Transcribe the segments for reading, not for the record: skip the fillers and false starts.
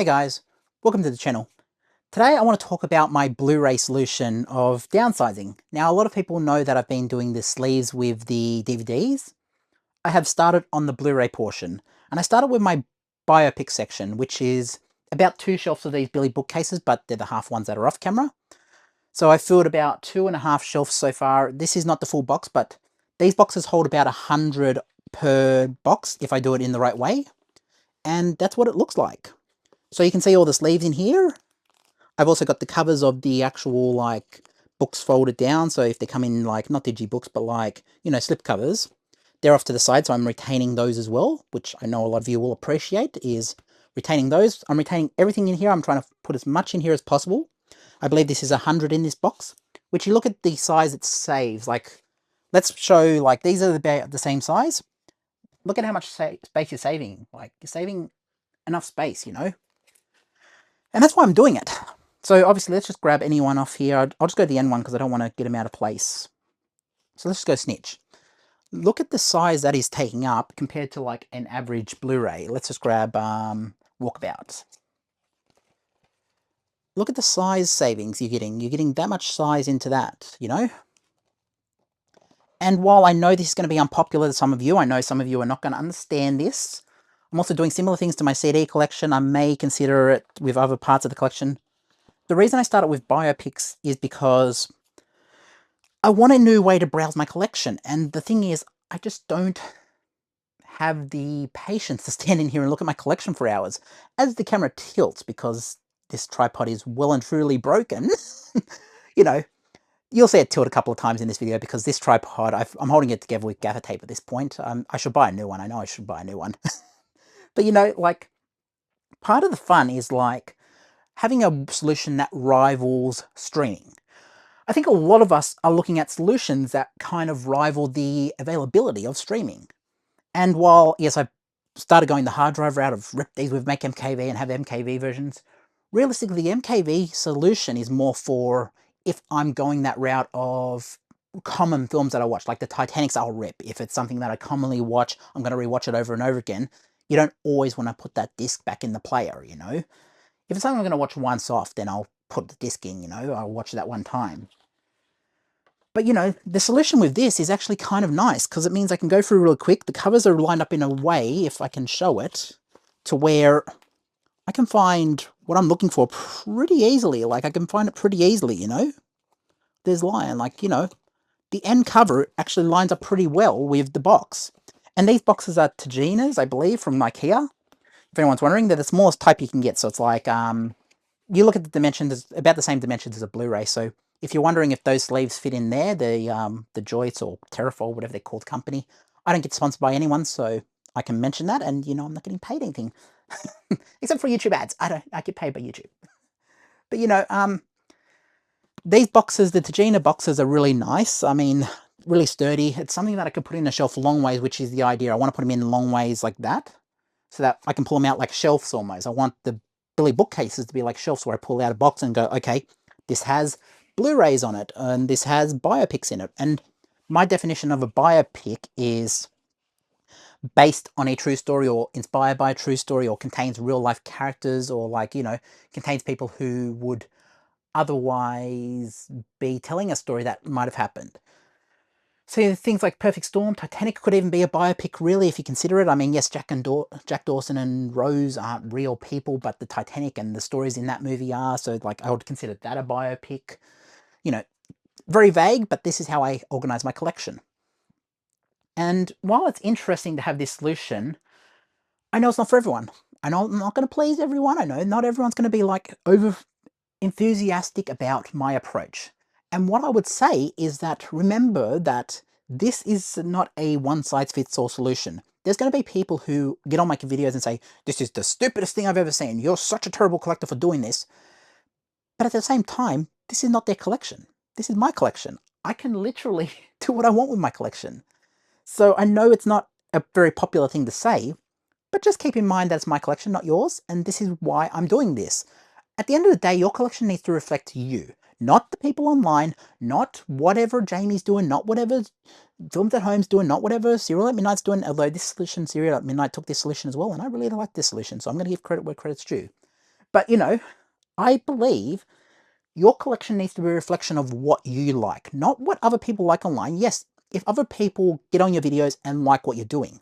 Hey guys, welcome to the channel. Today I want to talk about my Blu-ray solution of downsizing. Now a lot of people know that I've been doing the sleeves with the DVDs. I have started on the Blu-ray portion, and I started with my biopic section, which is about 2 shelves of these Billy bookcases, but they're the half ones that are off camera. So I filled about 2.5 shelves so far. This is not the full box, but these boxes hold about 100 per box if I do it in the right way. And that's what it looks like. So you can see all the sleeves in here. I've also got the covers of the actual, like, books folded down, so if they come in, like, not digibooks, but, like, you know, slip covers, they're off to the side, so I'm retaining those as well, which I know a lot of you will appreciate, is retaining those. I'm retaining everything in here. I'm trying to put as much in here as possible. I believe this is 100 in this box, which you look at the size it saves, like, let's show, like, these are about the same size. Look at how much space you're saving. Like, you're saving enough space, you know? And that's why I'm doing it. So obviously, let's just grab anyone off here. I'll just go to the end one because I don't want to get him out of place. So let's just go Snitch. Look at the size that he's taking up compared to like an average Blu-ray. Let's just grab Walkabout. Look at the size savings you're getting. You're getting that much size into that, you know? And while I know this is going to be unpopular to some of you, I know some of you are not going to understand this. I'm also doing similar things to my CD collection. I may consider it with other parts of the collection. The reason I started with biopics is because I want a new way to browse my collection. And the thing is, I just don't have the patience to stand in here and look at my collection for hours. As the camera tilts, because this tripod is well and truly broken, you know, you'll see it tilt a couple of times in this video because this tripod, I'm holding it together with gaffer tape at this point. I should buy a new one. I know I should buy a new one. But, you know, like, part of the fun is, like, having a solution that rivals streaming. I think a lot of us are looking at solutions that kind of rival the availability of streaming. And while, yes, I started going the hard drive route of rip these with Make MKV and have MKV versions, realistically, the MKV solution is more for if I'm going that route of common films that I watch, like the Titanics I'll rip. If it's something that I commonly watch, I'm going to rewatch it over and over again. You don't always want to put that disc back in the player, you know? If it's something I'm going to watch once off, then I'll put the disc in, you know? I'll watch that one time. But, you know, the solution with this is actually kind of nice because it means I can go through real quick. The covers are lined up in a way, if I can show it, to where I can find what I'm looking for pretty easily. Like, I can find it pretty easily, you know? There's Lion, like, you know, the end cover actually lines up pretty well with the box. And these boxes are Tajinas, I believe, from IKEA. If anyone's wondering, they're the smallest type you can get. So it's like, you look at the dimensions, it's about the same dimensions as a Blu-ray. So if you're wondering if those sleeves fit in there, the Joyce or Terrafold, whatever they're called, company, I don't get sponsored by anyone, so I can mention that, and, you know, I'm not getting paid anything. Except for YouTube ads. I get paid by YouTube. But, you know, these boxes, the Tajina boxes, are really nice. I mean, really sturdy. It's something that I could put in a shelf long ways, which is the idea. I want to put them in long ways like that, so that I can pull them out like shelves almost. I want the Billy bookcases to be like shelves where I pull out a box and go, okay, this has Blu-rays on it, and this has biopics in it. And my definition of a biopic is based on a true story or inspired by a true story or contains real life characters or, like, you know, contains people who would otherwise be telling a story that might have happened. So things like Perfect Storm, Titanic could even be a biopic, really, if you consider it. I mean, yes, Jack Dawson and Rose aren't real people, but the Titanic and the stories in that movie are. So, like, I would consider that a biopic. You know, very vague, but this is how I organize my collection. And while it's interesting to have this solution, I know it's not for everyone. I know I'm not going to please everyone. I know not everyone's going to be, like, over enthusiastic about my approach. And what I would say is that remember that this is not a one-size-fits-all solution. There's going to be people who get on my videos and say, this is the stupidest thing I've ever seen. You're such a terrible collector for doing this. But at the same time, this is not their collection. This is my collection. I can literally do what I want with my collection. So I know it's not a very popular thing to say, but just keep in mind that it's my collection, not yours, and this is why I'm doing this. At the end of the day, your collection needs to reflect you, not the people online, not whatever Jamie's doing, not whatever Films at Home's doing, not whatever Serial at Midnight's doing, although this solution, Serial at Midnight, took this solution as well, and I really like this solution, so I'm going to give credit where credit's due. But, you know, I believe your collection needs to be a reflection of what you like, not what other people like online. Yes, if other people get on your videos and like what you're doing.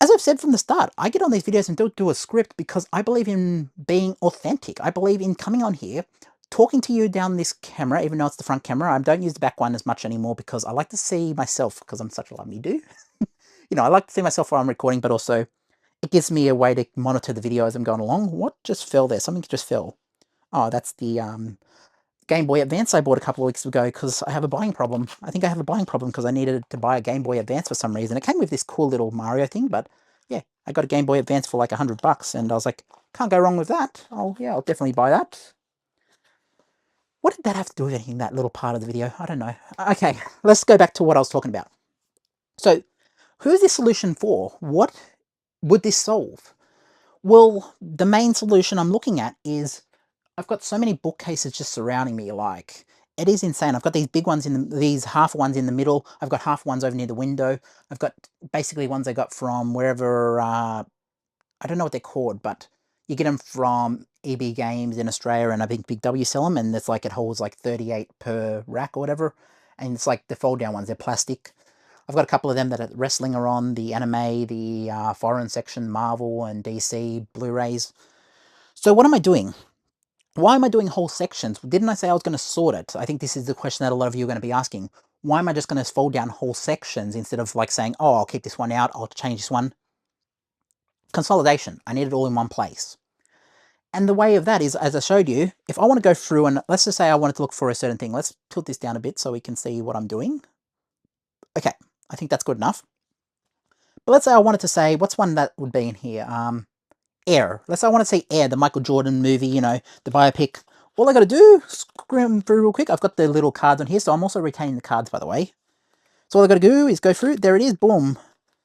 As I've said from the start, I get on these videos and don't do a script because I believe in being authentic. I believe in coming on here, talking to you down this camera, even though it's the front camera. I don't use the back one as much anymore because I like to see myself because I'm such a lummy dude. You know, I like to see myself while I'm recording, but also it gives me a way to monitor the video as I'm going along. What just fell there? Something just fell. Oh, that's the Game Boy Advance I bought a couple of weeks ago because I have a buying problem. I think I have a buying problem because I needed to buy a Game Boy Advance for some reason. It came with this cool little Mario thing, but yeah, I got a Game Boy Advance for like $100, and I was like, can't go wrong with that. Oh yeah, I'll definitely buy that. What did that have to do with anything, that little part of the video? I don't know. Okay, let's go back to what I was talking about. So, who's this solution for? What would this solve? Well, the main solution I'm looking at is I've got so many bookcases just surrounding me, like, it is insane. I've got these big ones these half ones in the middle. I've got half ones over near the window. I've got basically ones I got from wherever, I don't know what they're called, but you get them from EB Games in Australia, and I think Big W sell them, and it's like, it holds like 38 per rack or whatever, and it's like the fold down ones, they're plastic. I've got a couple of them that wrestling are on, the anime, the foreign section, Marvel and DC, Blu-rays. So what am I doing? Why am I doing whole sections? Didn't I say I was going to sort it? I think this is the question that a lot of you are going to be asking. Why am I just going to fold down whole sections instead of like saying, oh, I'll keep this one out, I'll change this one? Consolidation. I need it all in one place. And the way of that is, as I showed you, if I want to go through and let's just say I wanted to look for a certain thing. Let's tilt this down a bit so we can see what I'm doing. Okay, I think that's good enough. But let's say I wanted to say, what's one that would be in here? Air. Let's say I want to see Air, the Michael Jordan movie, you know, the biopic. All I got to do, scrim through real quick. I've got the little cards on here, so I'm also retaining the cards, by the way. So all I got to do is go through. There it is. Boom.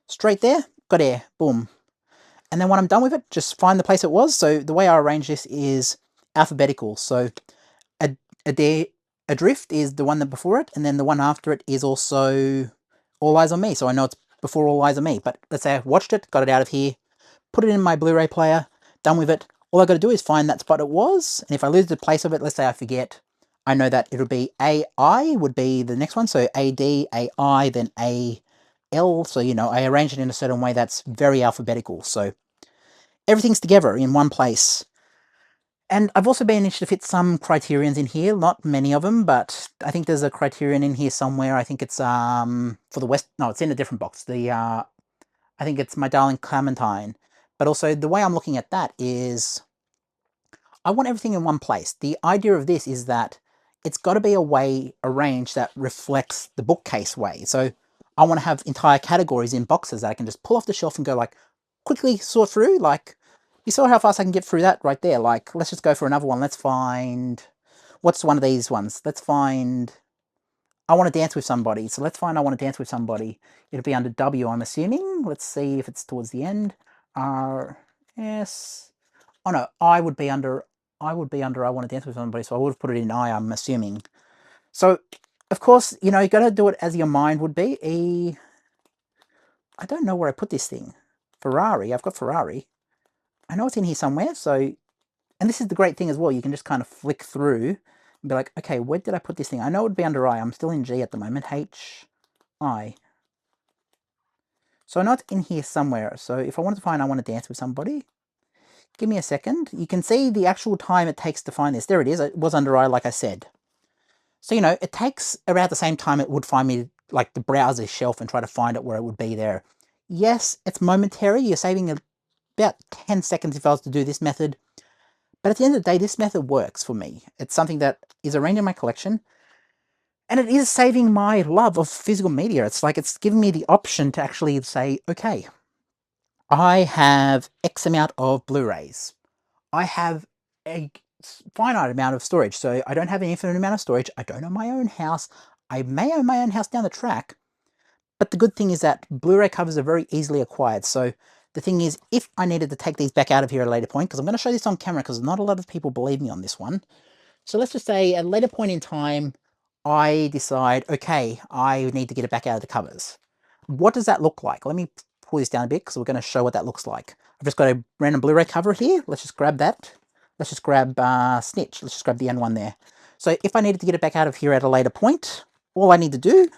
Straight there. Got Air. Boom. And then when I'm done with it, just find the place it was. So the way I arrange this is alphabetical. So Adrift is the one that before it, and then the one after it is also All Eyes on Me. So I know it's before All Eyes on Me. But let's say I've watched it, got it out of here, put it in my Blu-ray player, done with it. All I got to do is find that spot it was, and if I lose the place of it, let's say I forget, I know that it'll be AI would be the next one, so AD, AI, then AL, so, you know, I arrange it in a certain way that's very alphabetical, so everything's together in one place. And I've also been interested to fit some criterions in here, not many of them, but I think there's a criterion in here somewhere. I think it's for the West, no, it's in a different box. I think it's My Darling Clementine. But also the way I'm looking at that is I want everything in one place. The idea of this is that it's got to be a way arranged that reflects the bookcase way. So I want to have entire categories in boxes that I can just pull off the shelf and go like, quickly sort through. Like, you saw how fast I can get through that right there. Like, let's just go for another one. Let's find, what's one of these ones? Let's find, I want to dance with somebody. So let's find I want to dance with somebody. It'll be under W, I'm assuming. Let's see if it's towards the end. R, S. Oh no, I would be under I want to dance with somebody, so I would have put it in I, I'm assuming. So, of course, you know, you got to do it as your mind would be. I don't know where I put this thing. Ferrari, I've got Ferrari. I know it's in here somewhere, so, and this is the great thing as well, you can just kind of flick through and be like, okay, where did I put this thing? I know it would be under I, I'm still in G at the moment, H, I. So I know it's in here somewhere, so if I wanted to find I want to dance with somebody, give me a second. You can see the actual time it takes to find this. There it is. It was under I, like I said. So, you know, it takes about the same time it would find me, like, to browse this shelf and try to find it where it would be there. Yes, it's momentary. You're saving about 10 seconds if I was to do this method. But at the end of the day, this method works for me. It's something that is arranged in my collection. And it is saving my love of physical media. It's like it's giving me the option to actually say, okay, I have X amount of Blu-rays. I have a finite amount of storage, so I don't have an infinite amount of storage. I don't own my own house. I may own my own house down the track, but the good thing is that Blu-ray covers are very easily acquired. So the thing is, if I needed to take these back out of here at a later point, because I'm going to show this on camera because not a lot of people believe me on this one. So let's just say at a later point in time, I decide, okay, I need to get it back out of the covers. What does that look like? Let me pull this down a bit because we're going to show what that looks like. I've just got a random Blu-ray cover here. Let's just grab that. Let's just grab Snitch. Let's just grab the N1 there. So if I needed to get it back out of here at a later point, all I need to do,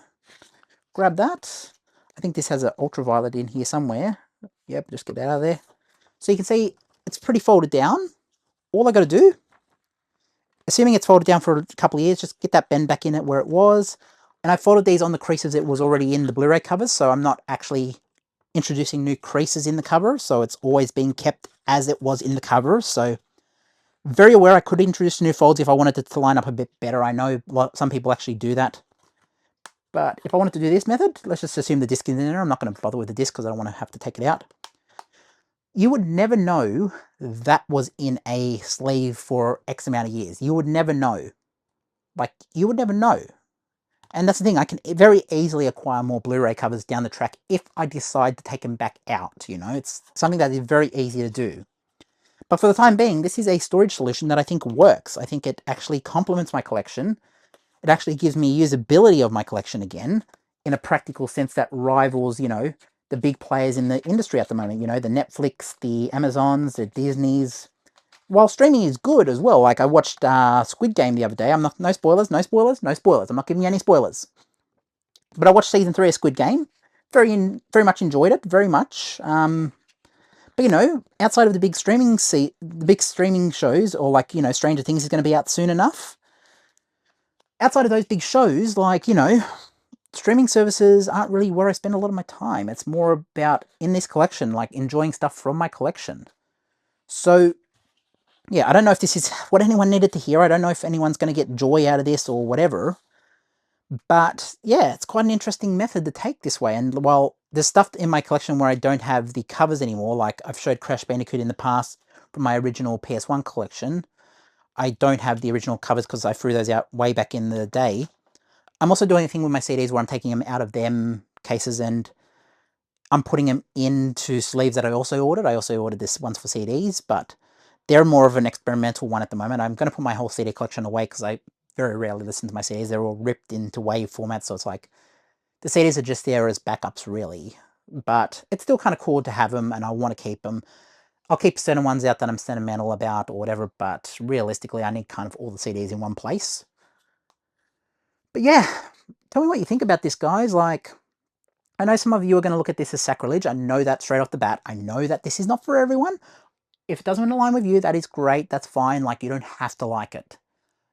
grab that. I think this has an ultraviolet in here somewhere. Yep, just get that out of there. So you can see it's pretty folded down. All I got to do, assuming it's folded down for a couple of years, just get that bend back in it where it was. And I folded these on the creases it was already in the Blu-ray covers, so I'm not actually introducing new creases in the cover, so it's always being kept as it was in the cover. So very aware I could introduce new folds if I wanted it to line up a bit better. I know some people actually do that. But if I wanted to do this method, let's just assume the disc is in there. I'm not going to bother with the disc because I don't want to have to take it out. You would never know that was in a sleeve for X amount of years. You would never know. Like, you would never know. And that's the thing, I can very easily acquire more Blu-ray covers down the track if I decide to take them back out, you know? It's something that is very easy to do. But for the time being, this is a storage solution that I think works. I think it actually complements my collection. It actually gives me usability of my collection again, in a practical sense that rivals, you know, the big players in the industry at the moment, you know, the Netflix, the Amazons, the Disneys. While streaming is good as well, like I watched Squid Game the other day. No spoilers, no spoilers, no spoilers. I'm not giving you any spoilers. But I watched season 3 of Squid Game. Very much enjoyed it, very much. But you know, outside of the big streaming shows, or like, you know, Stranger Things is going to be out soon enough. Outside of those big shows, like, you know, streaming services aren't really where I spend a lot of my time. It's more about, in this collection, like enjoying stuff from my collection. So yeah, I don't know if this is what anyone needed to hear. I don't know if anyone's going to get joy out of this or whatever. But yeah, it's quite an interesting method to take this way. And while there's stuff in my collection where I don't have the covers anymore, like I've showed Crash Bandicoot in the past from my original PS1 collection, I don't have the original covers because I threw those out way back in the day. I'm also doing a thing with my CDs where I'm taking them out of them cases and I'm putting them into sleeves that I also ordered. I also ordered this once for CDs, but they're more of an experimental one at the moment. I'm going to put my whole CD collection away because I very rarely listen to my CDs. They're all ripped into WAV format, so it's like the CDs are just there as backups, really. But it's still kind of cool to have them, and I want to keep them. I'll keep certain ones out that I'm sentimental about or whatever, but realistically, I need kind of all the CDs in one place. But yeah, tell me what you think about this, guys. Like, I know some of you are going to look at this as sacrilege. I know that straight off the bat. I know that this is not for everyone. If it doesn't align with you, that is great. That's fine. Like, you don't have to like it.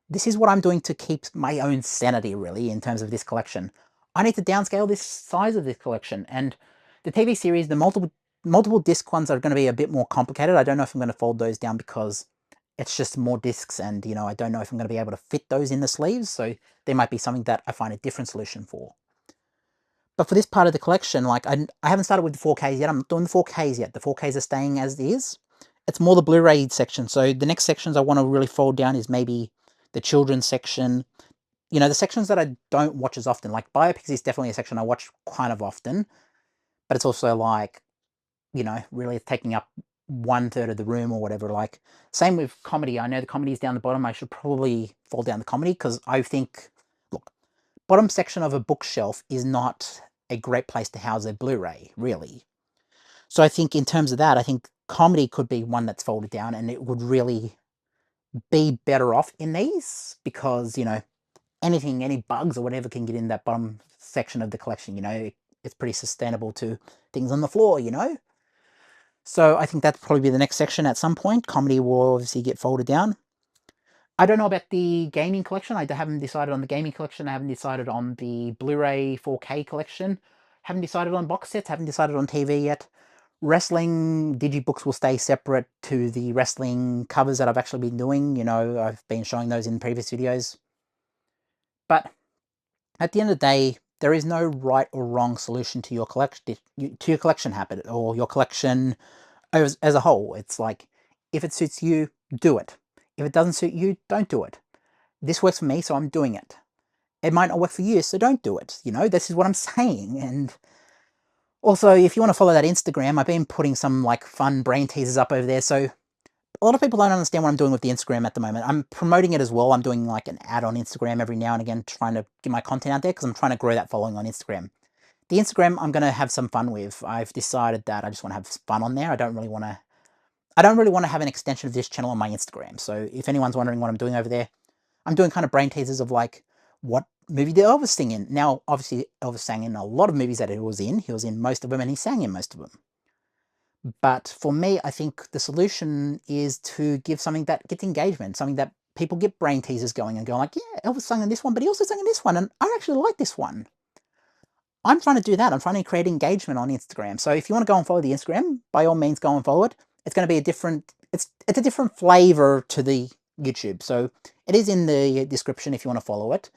This is what I'm doing to keep my own sanity, really, in terms of this collection. I need to downscale this size of this collection. And the TV series, the multiple disc ones are going to be a bit more complicated. I don't know if I'm going to fold those down because it's just more discs and, you know, I don't know if I'm going to be able to fit those in the sleeves. So there might be something that I find a different solution for. But for this part of the collection, like, I haven't started with the 4Ks yet. I'm not doing the 4Ks yet. The 4Ks are staying as is. It's more the Blu-ray section. So the next sections I want to really fold down is maybe the children's section. You know, the sections that I don't watch as often. Like, biopics is definitely a section I watch kind of often. But it's also like, you know, really taking up 1/3 of the room or whatever. Like, same with comedy. I know the comedy is down the bottom. I should probably fold down the comedy because I think, look, bottom section of a bookshelf is not a great place to house a Blu-ray, really. So I think in terms of that, I think comedy could be one that's folded down and it would really be better off in these because, you know, any bugs or whatever can get in that bottom section of the collection, you know, it's pretty sustainable to things on the floor, you know? So I think that'd probably be the next section at some point. Comedy will obviously get folded down. I don't know about the gaming collection. I haven't decided on the gaming collection. I haven't decided on the Blu-ray 4K collection. Haven't decided on box sets. Haven't decided on TV yet. Wrestling digibooks will stay separate to the wrestling covers that I've actually been doing. You know, I've been showing those in previous videos. But at the end of the day, there is no right or wrong solution to your collection habit or your collection as a whole. It's like, if it suits you, do it. If it doesn't suit you, don't do it. This works for me, so I'm doing it. It might not work for you, so don't do it. You know, this is what I'm saying. And also, if you want to follow that Instagram, I've been putting some like fun brain teasers up over there. So a lot of people don't understand what I'm doing with the Instagram at the moment. I'm promoting it as well. I'm doing like an ad on Instagram every now and again, trying to get my content out there because I'm trying to grow that following on Instagram. The Instagram I'm going to have some fun with. I've decided that I just want to have fun on there. I don't really want to... I don't really want to have an extension of this channel on my Instagram. So if anyone's wondering what I'm doing over there, I'm doing kind of brain teasers of like, what movie did Elvis sing in? Now, obviously, Elvis sang in a lot of movies that he was in. He was in most of them and he sang in most of them. But for me, I think the solution is to give something that gets engagement, something that people get brain teasers going and go like, yeah, Elvis sang in this one, but he also sang in this one, and I actually like this one. I'm trying to do that. I'm trying to create engagement on Instagram. So if you want to go and follow the Instagram, by all means, go and follow it. It's going to be a different, it's a different flavor to the YouTube. So it is in the description if you want to follow it.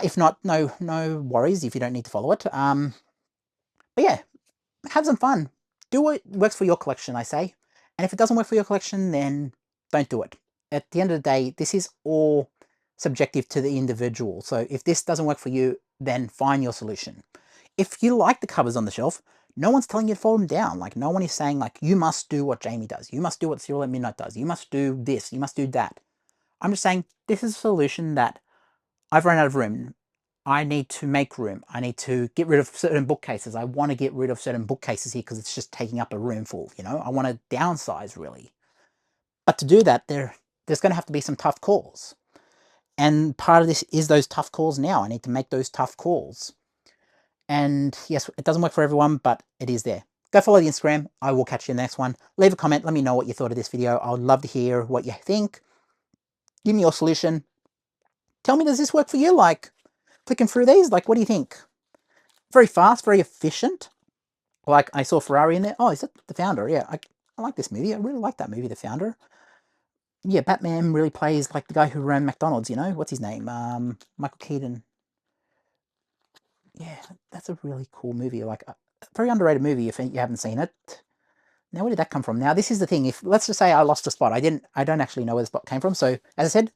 If not, no worries if you don't need to follow it. But yeah, have some fun. Do what works for your collection, I say. And if it doesn't work for your collection, then don't do it. At the end of the day, this is all subjective to the individual. So if this doesn't work for you, then find your solution. If you like the covers on the shelf, no one's telling you to fold them down. Like, no one is saying, like, you must do what Jamie does. You must do what Cyril at Midnight does. You must do this. You must do that. I'm just saying, this is a solution that I've run out of room. I need to make room. I need to get rid of certain bookcases. I want to get rid of certain bookcases here because it's just taking up a room full, you know? I want to downsize, really. But to do that, there's going to have to be some tough calls. And part of this is those tough calls now. I need to make those tough calls. And yes, it doesn't work for everyone, but it is there. Go follow the Instagram. I will catch you in the next one. Leave a comment. Let me know what you thought of this video. I would love to hear what you think. Give me your solution. Tell me, does this work for you? Like, clicking through these, like, what do you think? Very fast, very efficient. Like, I saw Ferrari in there. Oh, is that The Founder? Yeah, I like this movie. I really like that movie, The Founder. Yeah, Batman really plays like the guy who ran McDonald's, you know? What's his name? Michael Keaton. Yeah, that's a really cool movie. Like, a very underrated movie if you haven't seen it. Now, where did that come from? Now, this is the thing. If, let's just say I lost a spot. I don't actually know where the spot came from. So, as I said,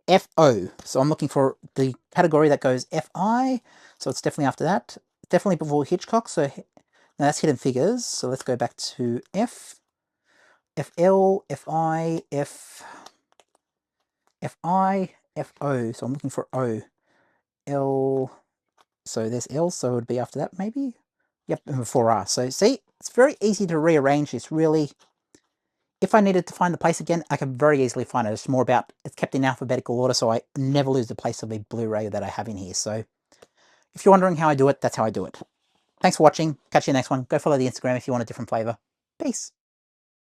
FO. So I'm looking for the category that goes FI. So it's definitely after that. Definitely before Hitchcock. So now that's Hidden Figures. So let's go back to F, FL, FI, FI, FO. So I'm looking for O. L. So there's L. So it would be after that maybe. Yep, and before R. So see, it's very easy to rearrange this, really. If I needed to find the place again, I could very easily find it. It's more about, it's kept in alphabetical order, so I never lose the place of a Blu-ray that I have in here. So if you're wondering how I do it, that's how I do it. Thanks for watching. Catch you next one. Go follow the Instagram if you want a different flavor. Peace.